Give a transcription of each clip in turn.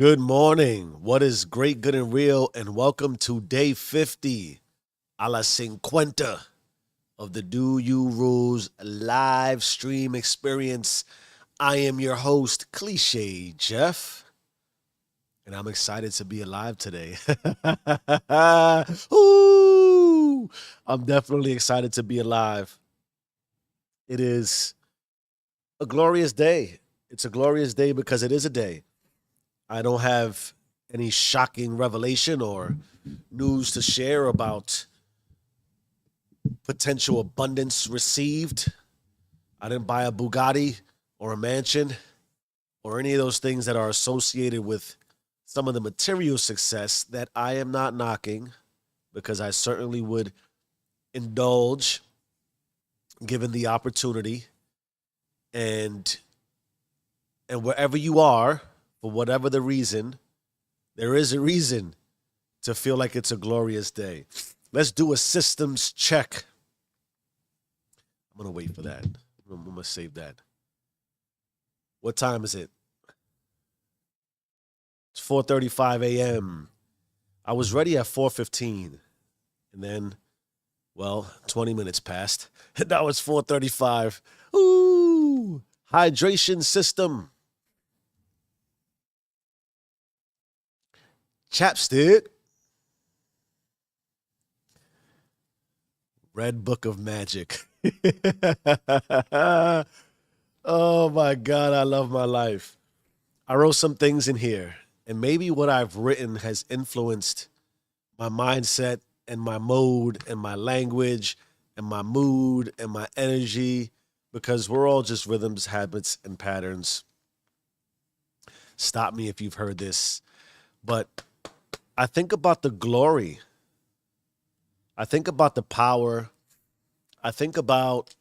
Good morning. What is great, good, and real? And welcome to day 50 a la 50 of the Do You Rules live stream experience. I am your host, Cliche Jeff, and I'm excited to be alive today. Ooh, I'm definitely excited to be alive. It is a glorious day. It's a glorious day because it is a day. I don't have any shocking revelation or news to share about potential abundance received. I didn't buy a Bugatti or a mansion or any of those things that are associated with some of the material success that I am not knocking because I certainly would indulge given the opportunity and wherever you are for whatever the reason, there is a reason to feel like it's a glorious day. Let's do a systems check. I'm going to wait for that. I'm going to save that. What time is it? It's 4:35 a.m. I was ready at 4:15 and then 20 minutes passed. And now it's 4:35. Ooh! Hydration system. Chapstick. Red Book of Magic. Oh my God, I love my life. I wrote some things in here, and maybe what I've written has influenced my mindset and my mode and my language and my mood and my energy because we're all just rhythms, habits, and patterns. Stop me if you've heard this. But I think about the glory. I think about the power. I think about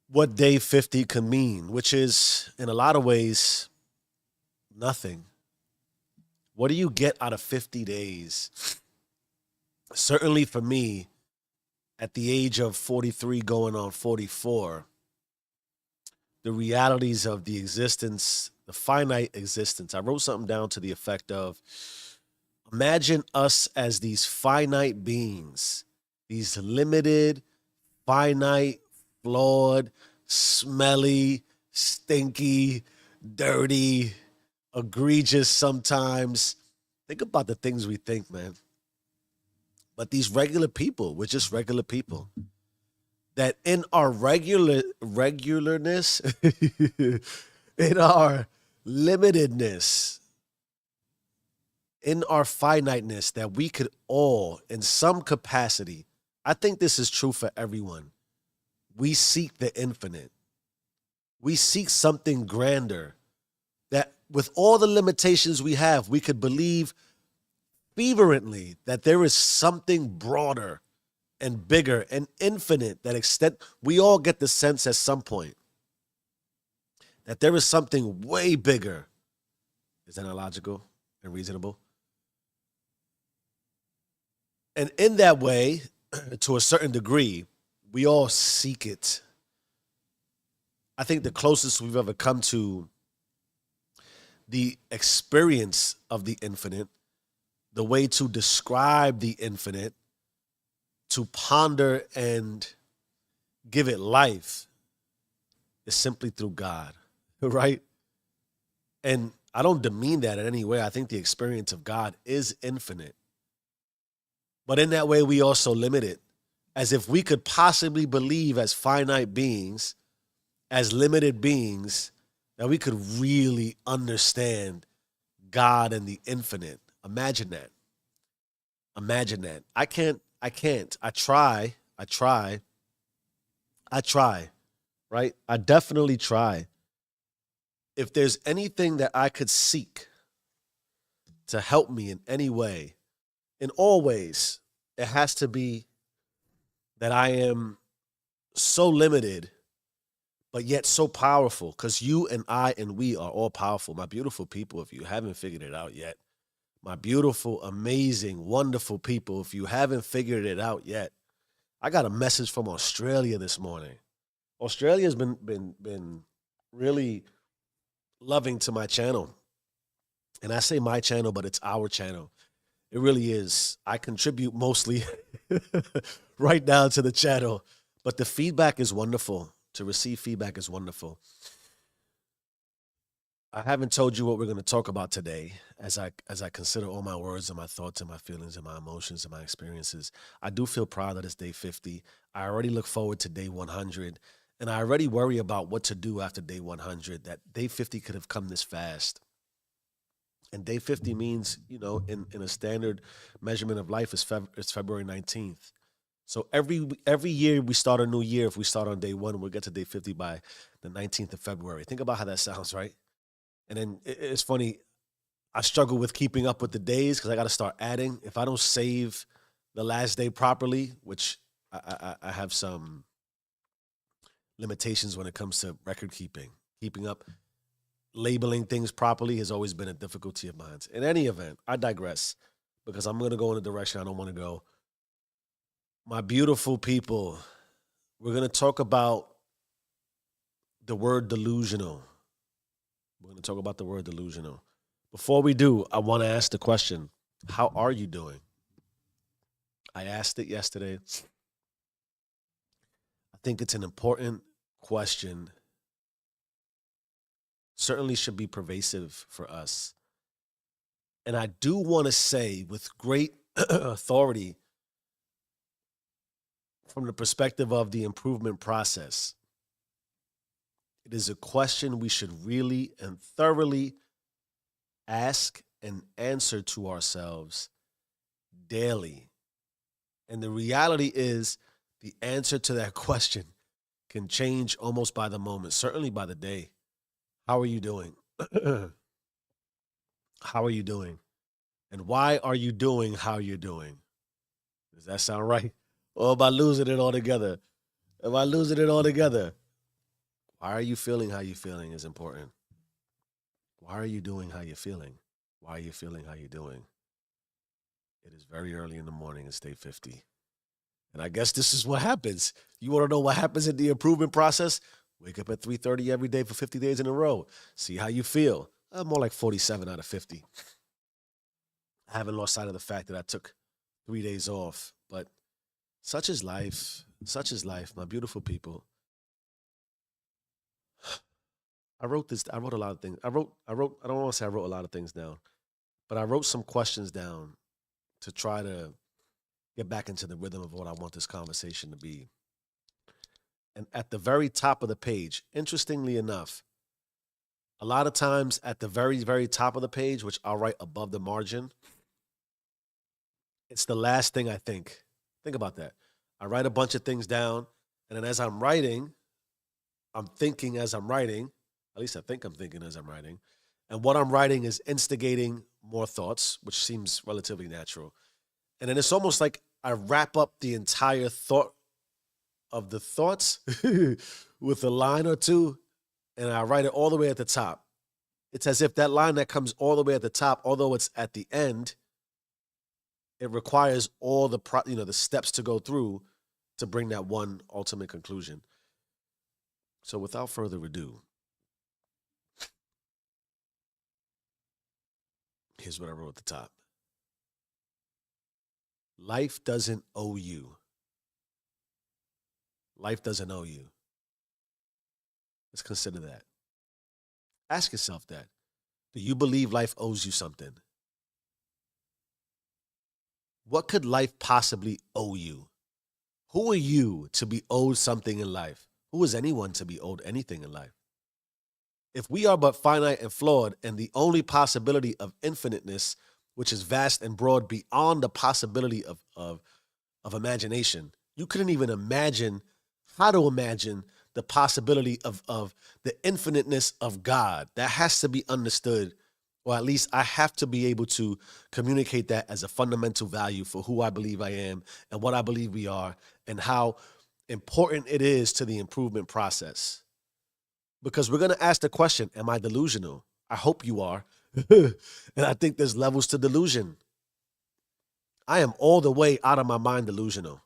what day 50 can mean, which is in a lot of ways nothing. What do you get out of 50 days? Certainly for me, at the age of 43 going on 44, the realities of the existence, the finite existence. I wrote something down to the effect of imagine us as these finite beings, these limited, finite, flawed, smelly, stinky, dirty, egregious sometimes. Think about the things we think, man. But these regular people, we're just regular people. That in our regularness, in our limitedness, in our finiteness, that we could all, in some capacity, I think this is true for everyone. We seek the infinite. We seek something grander that with all the limitations we have, we could believe fervently that there is something broader and bigger and infinite that extent we all get the sense at some point that there is something way bigger. Is that not logical and reasonable? And in that way, to a certain degree, we all seek it. I think the closest we've ever come to the experience of the infinite, the way to describe the infinite, to ponder and give it life is simply through God, right? And I don't demean that in any way. I think the experience of God is infinite. But in that way, we also limit it as if we could possibly believe as finite beings, as limited beings, that we could really understand God and the infinite. Imagine that. Imagine that. I can't. I try. Right? I definitely try. If there's anything that I could seek to help me in any way, in all ways, it has to be that I am so limited, but yet so powerful. Because you and I and we are all powerful. My beautiful people, if you haven't figured it out yet, my beautiful, amazing, wonderful people, if you haven't figured it out yet, I got a message from Australia this morning. Australia's been really loving to my channel. And I say my channel, but it's our channel. It really is. I contribute mostly right now to the channel, but the feedback is wonderful. To receive feedback is wonderful. I haven't told you what we're going to talk about today as I consider all my words and my thoughts and my feelings and my emotions and my experiences. I do feel proud that it's day 50. I already look forward to day 100, and I already worry about what to do after day 100. That day 50 could have come this fast. And day 50 means, in a standard measurement of life is it's February 19th. So every year we start a new year. If we start on day 1, we'll get to day 50 by the 19th of February. Think about how that sounds, right? And then it's funny. I struggle with keeping up with the days because I got to start adding. If I don't save the last day properly, which I have some limitations when it comes to record keeping up, labeling things properly has always been a difficulty of mine. In any event, I digress because I'm going to go in a direction I don't want to go. My beautiful people, we're going to talk about the word delusional. We're going to talk about the word delusional. Before we do, I want to ask the question, how are you doing? I asked it yesterday. I think it's an important question. Certainly should be pervasive for us. And I do want to say with great authority from the perspective of the improvement process, it is a question we should really and thoroughly ask and answer to ourselves daily. And the reality is, the answer to that question can change almost by the moment, certainly by the day. How are you doing? How are you doing? And why are you doing how you're doing? Does that sound right? Or am I losing it altogether? Am I losing it altogether? Why are you feeling how you're feeling is important. Why are you doing how you're feeling? Why are you feeling how you're doing? It is very early in the morning. It's day 50. And I guess this is what happens. You want to know what happens in the improvement process? Wake up at 3:30 every day for 50 days in a row. See how you feel. More like 47 out of 50. I haven't lost sight of the fact that I took 3 days off. But such is life. Such is life, my beautiful people. I wrote this. I wrote a lot of things. I don't want to say I wrote a lot of things down, but I wrote some questions down to try to get back into the rhythm of what I want this conversation to be. And at the very top of the page, interestingly enough, a lot of times at the very, very top of the page, which I'll write above the margin, it's the last thing I think. Think about that. I write a bunch of things down, and then as I'm writing, I'm thinking as I'm writing. At least I think I'm thinking as I'm writing. And what I'm writing is instigating more thoughts, which seems relatively natural. And then it's almost like I wrap up the entire thought of the thoughts with a line or two, and I write it all the way at the top. It's as if that line that comes all the way at the top, although it's at the end, it requires all the steps to go through to bring that one ultimate conclusion. So without further ado, here's what I wrote at the top. Life doesn't owe you. Life doesn't owe you. Let's consider that. Ask yourself that. Do you believe life owes you something? What could life possibly owe you? Who are you to be owed something in life? Who is anyone to be owed anything in life? If we are but finite and flawed, and the only possibility of infiniteness, which is vast and broad beyond the possibility of imagination, you couldn't even imagine how to imagine the possibility of the infiniteness of God. That has to be understood, or at least I have to be able to communicate that as a fundamental value for who I believe I am and what I believe we are and how important it is to the improvement process. Because we're going to ask the question, am I delusional? I hope you are. And I think there's levels to delusion. I am all the way out of my mind delusional.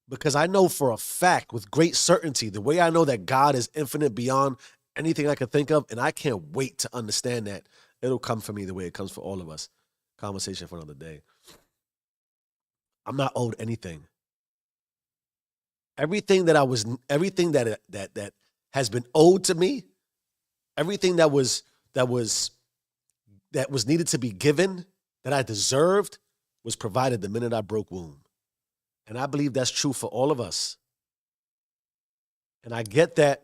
Because I know for a fact with great certainty, the way I know that God is infinite beyond anything I could think of, and I can't wait to understand that. It'll come for me the way it comes for all of us. Conversation for another day. I'm not owed anything. Everything that has been owed to me, everything that was that was needed to be given, that I deserved, was provided the minute I broke womb. And I believe that's true for all of us. And I get that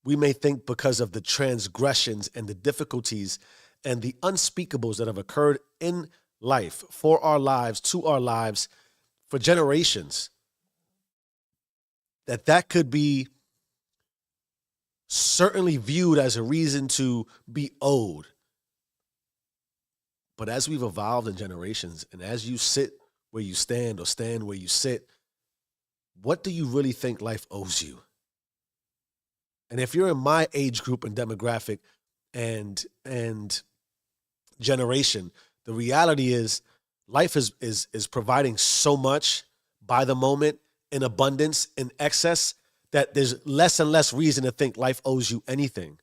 we may think because of the transgressions and the difficulties and the unspeakables that have occurred in life, for our lives, to our lives, for generations, that could be certainly viewed as a reason to be owed. But as we've evolved in generations, and as you sit where you stand or stand where you sit, what do you really think life owes you? And if you're in my age group and demographic and generation, the reality is life is providing so much by the moment, in abundance, in excess, that there's less and less reason to think life owes you anything.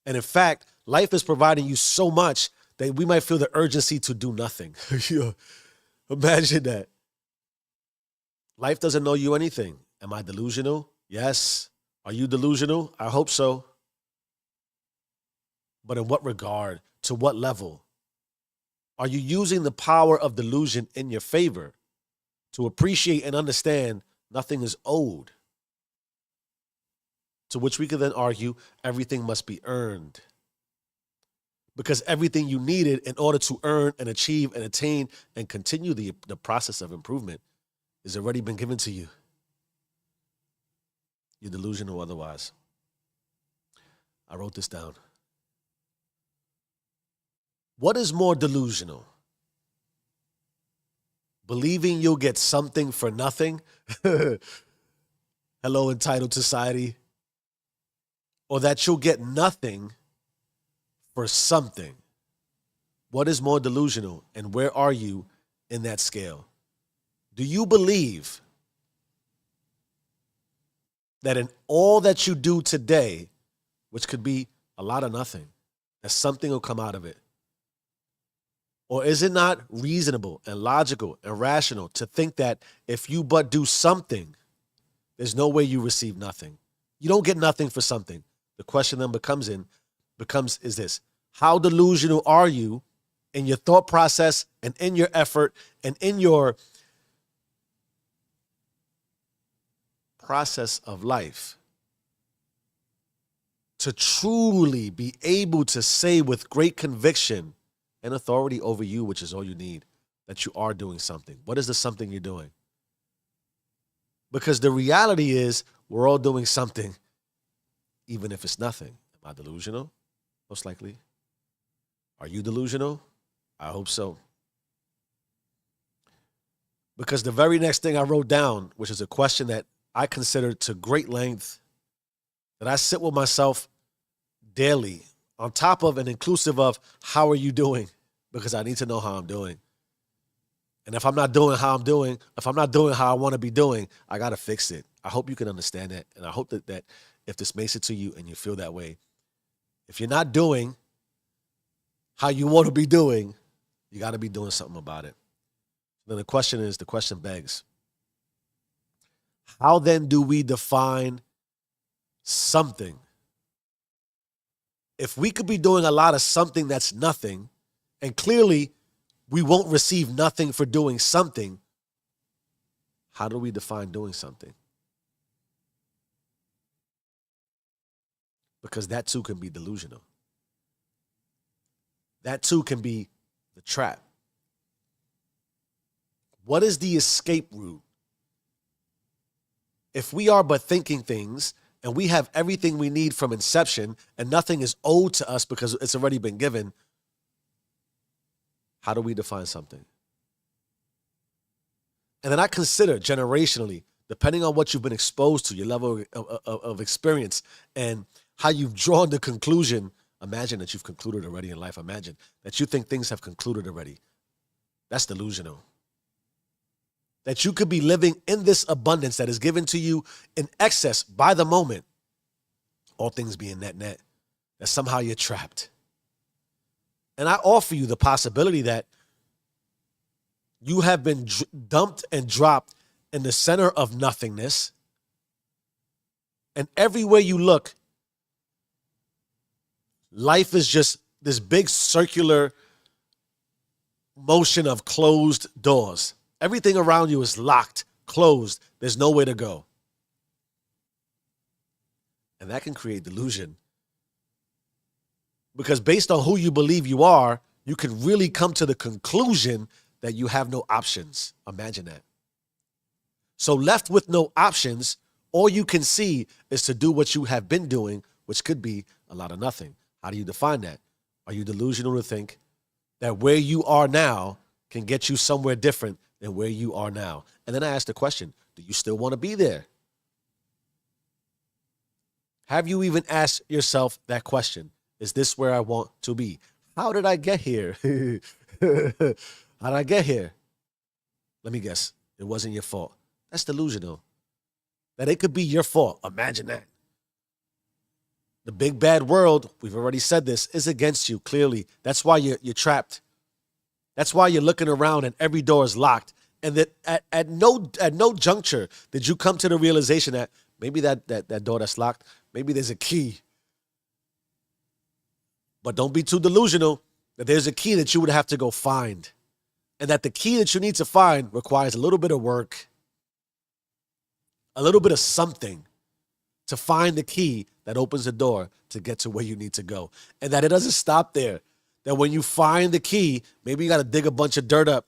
And in fact, life is providing you so much that we might feel the urgency to do nothing. Imagine that. Life doesn't owe you anything. Am I delusional? Yes. Are you delusional? I hope so. But in what regard? To what level? Are you using the power of delusion in your favor to appreciate and understand nothing is owed? To which we could then argue everything must be earned. Because everything you needed in order to earn and achieve and attain and continue the process of improvement has already been given to you. You're delusional otherwise. I wrote this down. What is more delusional? Believing you'll get something for nothing? Hello, entitled society. Or that you'll get nothing for something? What is more delusional, and where are you in that scale? Do you believe that in all that you do today, which could be a lot of nothing, that something will come out of it? Or is it not reasonable and logical and rational to think that if you but do something, there's no way you receive nothing? You don't get nothing for something. The question then becomes is this: how delusional are you in your thought process and in your effort and in your process of life to truly be able to say with great conviction and authority over you, which is all you need, that you are doing something? What is the something you're doing? Because the reality is we're all doing something, even if it's nothing. Am I delusional? Most likely. Are you delusional? I hope so. Because the very next thing I wrote down, which is a question that I consider to great length, that I sit with myself daily, on top of and inclusive of, how are you doing? Because I need to know how I'm doing. And if I'm not doing how I'm doing, if I'm not doing how I want to be doing, I got to fix it. I hope you can understand that. And I hope that if this makes it to you and you feel that way, if you're not doing how you want to be doing, you got to be doing something about it. Then the question begs, how then do we define something? If we could be doing a lot of something that's nothing, and clearly we won't receive nothing for doing something, how do we define doing something? Because that too can be delusional. That too can be the trap. What is the escape route? If we are but thinking things and we have everything we need from inception and nothing is owed to us because it's already been given, how do we define something? And then I consider generationally, depending on what you've been exposed to, your level of experience, and how you've drawn the conclusion. Imagine that you've concluded already in life. Imagine that you think things have concluded already. That's delusional. That you could be living in this abundance that is given to you in excess by the moment, all things being net. that somehow you're trapped. And I offer you the possibility that you have been dumped and dropped in the center of nothingness. And everywhere you look, life is just this big circular motion of closed doors. Everything around you is locked, closed. There's nowhere to go. And that can create delusion. Because based on who you believe you are, you can really come to the conclusion that you have no options. Imagine that. So left with no options, all you can see is to do what you have been doing, which could be a lot of nothing. How do you define that? Are you delusional to think that where you are now can get you somewhere different than where you are now? And then I asked the question, do you still want to be there? Have you even asked yourself that question? Is this where I want to be? How did I get here? How did I get here? Let me guess. It wasn't your fault. That's delusional. That it could be your fault. Imagine that. The big bad world, we've already said this, is against you, clearly. That's why you're trapped. That's why you're looking around and every door is locked. And that at no juncture did you come to the realization that maybe that door that's locked, maybe there's a key. But don't be too delusional that there's a key that you would have to go find. And that the key that you need to find requires a little bit of work, a little bit of something to find the key that opens the door to get to where you need to go. And that it doesn't stop there. That when you find the key, maybe you got to dig a bunch of dirt up.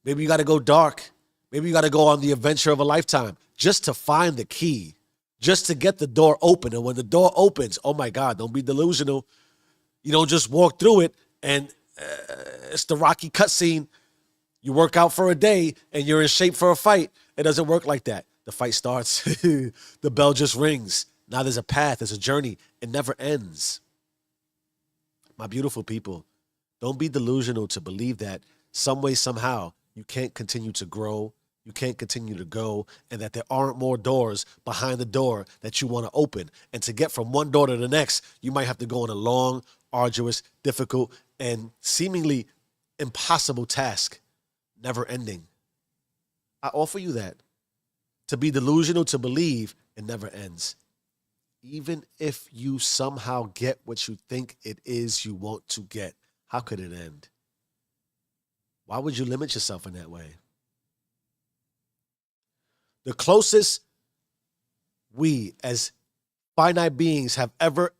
Maybe you got to go dark. Maybe you got to go on the adventure of a lifetime just to find the key, just to get the door open. And when the door opens, oh my God, don't be delusional. You don't just walk through it and it's the Rocky cutscene. You work out for a day and you're in shape for a fight. It doesn't work like that. The fight starts. The bell just rings. Now there's a path. There's a journey. It never ends. My beautiful people, don't be delusional to believe that some way, somehow, you can't continue to grow, you can't continue to go, and that there aren't more doors behind the door that you want to open. And to get from one door to the next, you might have to go on a long, arduous, difficult, and seemingly impossible task, never ending. I offer you that. To be delusional to believe it never ends. Even if you somehow get what you think it is you want to get, how could it end? Why would you limit yourself in that way? The closest we as finite beings have ever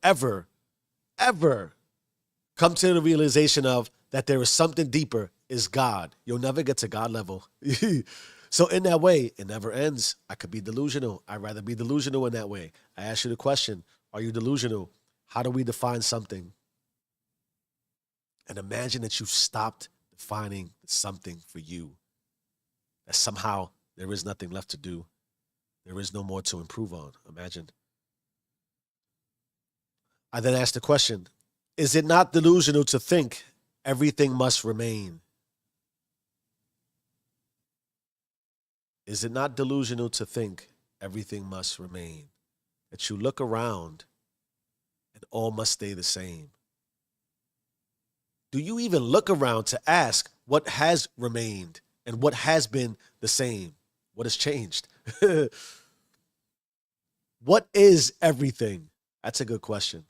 come to the realization of that there is something deeper is God. You'll never get to God level. So in that way, it never ends. I could be delusional. I'd rather be delusional in that way. I ask you the question, are you delusional? How do we define something? And imagine that you've stopped defining something for you. That somehow there is nothing left to do. There is no more to improve on. Imagine. I then ask the question, is it not delusional to think everything must remain? Is it not delusional to think everything must remain? That you look around and all must stay the same? Do you even look around to ask what has remained and what has been the same? What has changed? What is everything? That's a good question.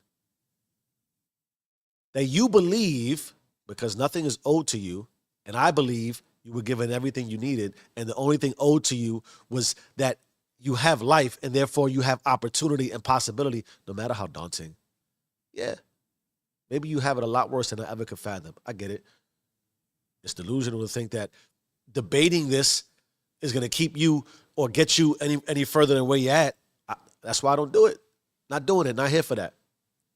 That you believe, because nothing is owed to you, and I believe you were given everything you needed, and the only thing owed to you was that you have life, and therefore you have opportunity and possibility, no matter how daunting. Yeah. Maybe you have it a lot worse than I ever could fathom. I get it. It's delusional to think that debating this is going to keep you or get you any further than where you're at. That's why I don't do it. Not doing it. Not here for that.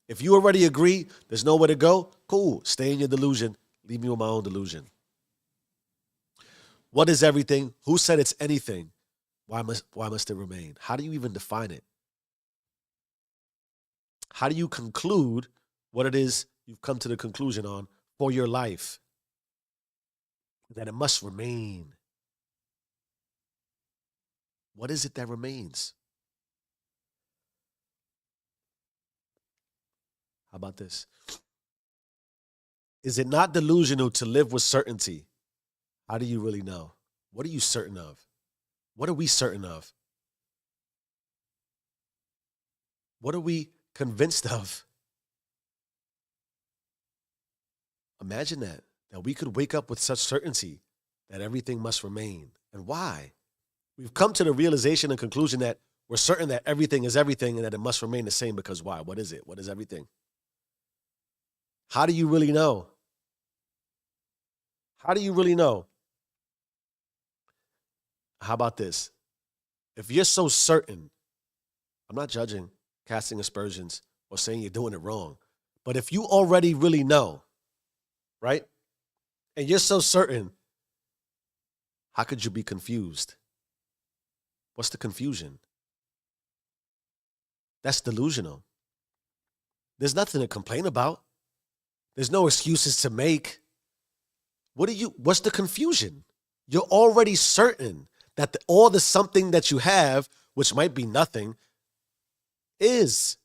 If you already agree there's nowhere to go, cool. Stay in your delusion. Leave me with my own delusion. What is everything? Who said it's anything? Why must it remain? How do you even define it? How do you conclude what it is you've come to the conclusion on for your life? That it must remain. What is it that remains? How about this? Is it not delusional to live with certainty? How do you really know? What are you certain of? What are we certain of? What are we convinced of? Imagine that we could wake up with such certainty that everything must remain. And why? We've come to the realization and conclusion that we're certain that everything is everything and that it must remain the same because why? What is it? What is everything? How do you really know? How do you really know? How about this? If you're so certain, I'm not judging, casting aspersions, or saying you're doing it wrong, but if you already really know, right? And you're so certain, how could you be confused? What's the confusion? That's delusional. There's nothing to complain about. There's no excuses to make. What's the confusion? You're already certain that all the something that you have, which might be nothing, is.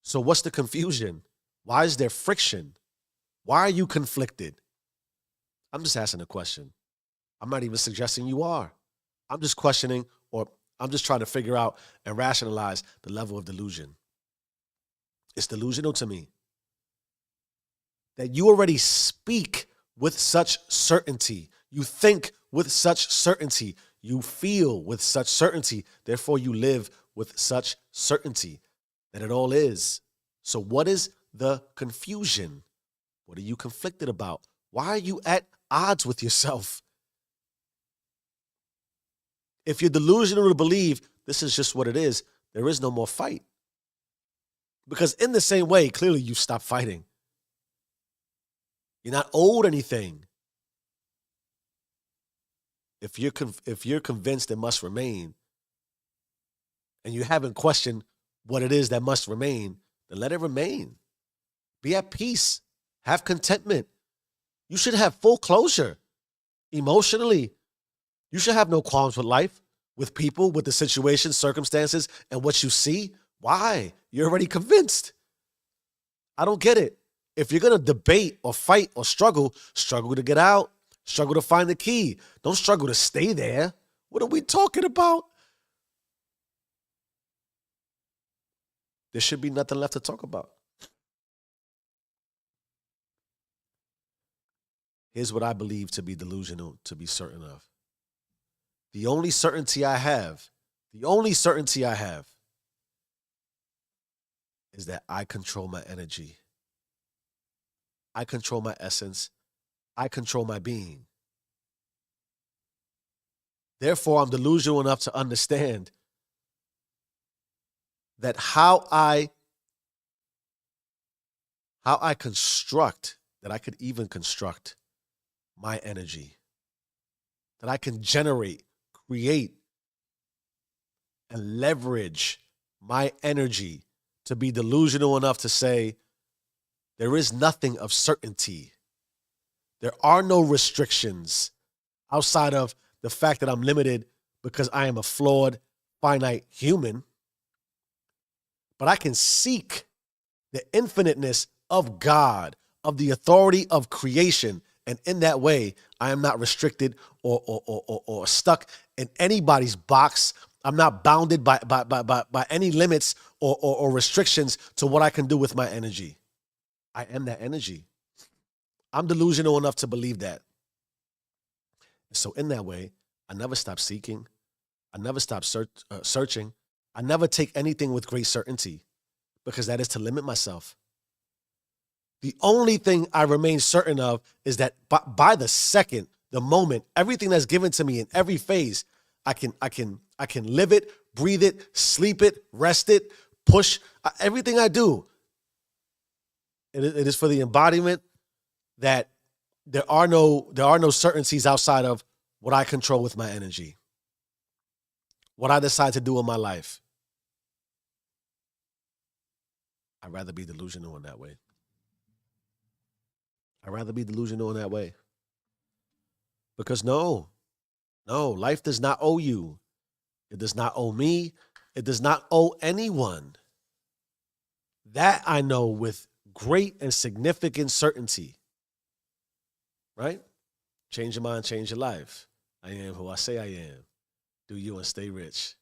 So what's the confusion? Why is there friction? Why are you conflicted? I'm just asking a question. I'm not even suggesting you are. I'm just questioning, or I'm just trying to figure out and rationalize the level of delusion. It's delusional to me that you already speak with such certainty. You think with such certainty. You feel with such certainty. Therefore, you live with such certainty that it all is. So what is the confusion? What are you conflicted about? Why are you at odds with yourself? If you're delusional to believe this is just what it is, there is no more fight. Because in the same way, clearly you stop fighting. You're not owed anything. If you're convinced it must remain, and you haven't questioned what it is that must remain, then let it remain. Be at peace. Have contentment. You should have full closure emotionally. You should have no qualms with life, with people, with the situation, circumstances, and what you see. Why? You're already convinced. I don't get it. If you're going to debate or fight or struggle to get out, struggle to find the key. Don't struggle to stay there. What are we talking about? There should be nothing left to talk about. Here's what I believe to be delusional, to be certain of. The only certainty I have is that I control my energy. I control my essence. I control my being. Therefore, I'm delusional enough to understand that how I construct, that I could even construct my energy, that I can generate, create, and leverage my energy to be delusional enough to say, there is nothing of certainty. There are no restrictions outside of the fact that I'm limited because I am a flawed, finite human. But I can seek the infiniteness of God, of the authority of creation. And in that way, I am not restricted or stuck in anybody's box. I'm not bounded by any limits or restrictions to what I can do with my energy. I am that energy. I'm delusional enough to believe that. So in that way, I never stop seeking. I never stop searching. I never take anything with great certainty because that is to limit myself. The only thing I remain certain of is that by the second, the moment, everything that's given to me in every phase, I can live it, breathe it, sleep it, rest it, push. Everything I do, it is for the embodiment that there are no certainties outside of what I control with my energy, what I decide to do in my life. I'd rather be delusional in that way. I'd rather be delusional in that way. Because no, life does not owe you. It does not owe me. It does not owe anyone. That I know with great and significant certainty, right? Change your mind, change your life. I am who I say I am. Do you and stay rich.